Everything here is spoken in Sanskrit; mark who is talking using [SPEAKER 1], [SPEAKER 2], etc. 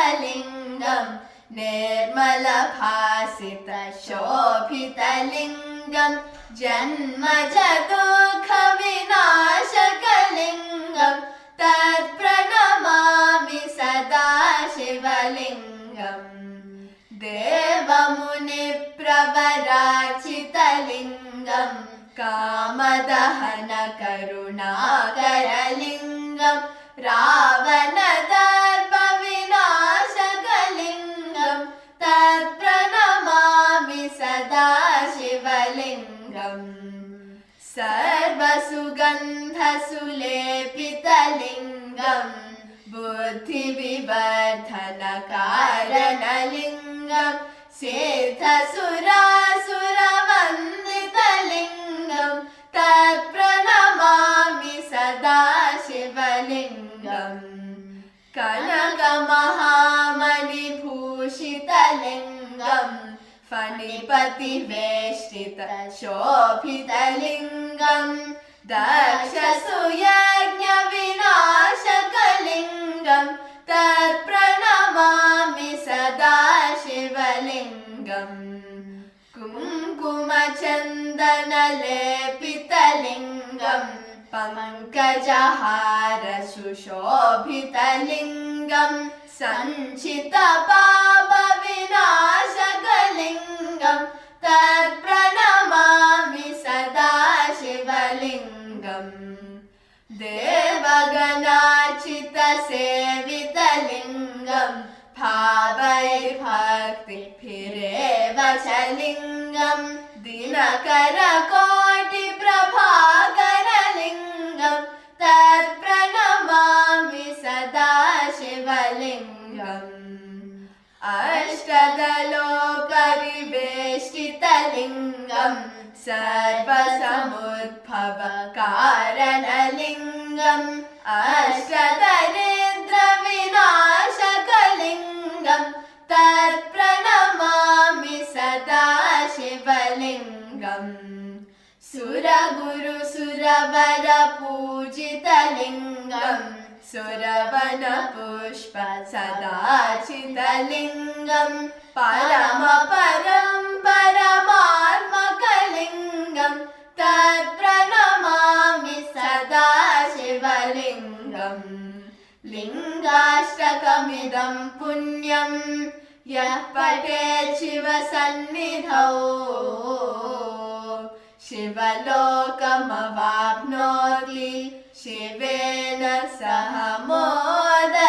[SPEAKER 1] शिवलिङ्गम् निर्मलभासितशोभितलिङ्गम् जन्मज दुःखविनाशकलिङ्गम् तत्प्रणमामि सदा शिवलिङ्गम् देवमुनिप्रवराचितलिङ्गम् कामदहनकरुणाकरलिङ्गम् रावणदर्पविनाशकलिङ्गम् तत्प्रणमामि सदा शिवलिङ्गम् सर्वसुगन्धसुलेपितलिङ्गम् बुद्धिविवर्धनकारणलिङ्गम् सिद्धसुरासुरवन्दितलिङ्गम् तत्प्रणमामि सदा शिवलिङ्गम् कनकमहामणिभूषितलिङ्गम् फणिपतिवेष्टितशोभितलिङ्गम् दक्षसुयज्ञविनाशकलिङ्गम् तत्प्रणमामि सदा शिवलिङ्गम् कुङ्कुमचन्दनलेपितलिङ्गम् पङ्कजहारसुशोभितलिङ्गम् सञ्चितपापविनाशकलिङ्गम् तत्प्रणमामि सदा शिवलिङ्गम् देवगणार्चितसेवितलिङ्गम् भावैर्भक्तिभिरेव च लिङ्गम् दिनकरकोटिप्रभाकरलिङ्गम् तत्प्रणमामि सदा शिवलिङ्गम् अष्टदलोकरिवेष्टितलिङ्गम् सर्वसमुद्भवकारणलिङ्गम् अष्टदरिद्रविनाशकलिङ्गम् तत्प्रणमामि सदा शिवलिङ्गम् सुरगुरुसुरवरपूजितलिङ्गम् सुरवनपुष्प सदाचितलिङ्गम् परमपरं परमात्मकलिङ्गम् तत्प्रणमामि सदा शिवलिङ्गम् लिङ्गाष्टकमिदं पुण्यं यः पठेत् शिवसन्निधौ शिवलोकमवाप्नोति शिवेन सह मोदते।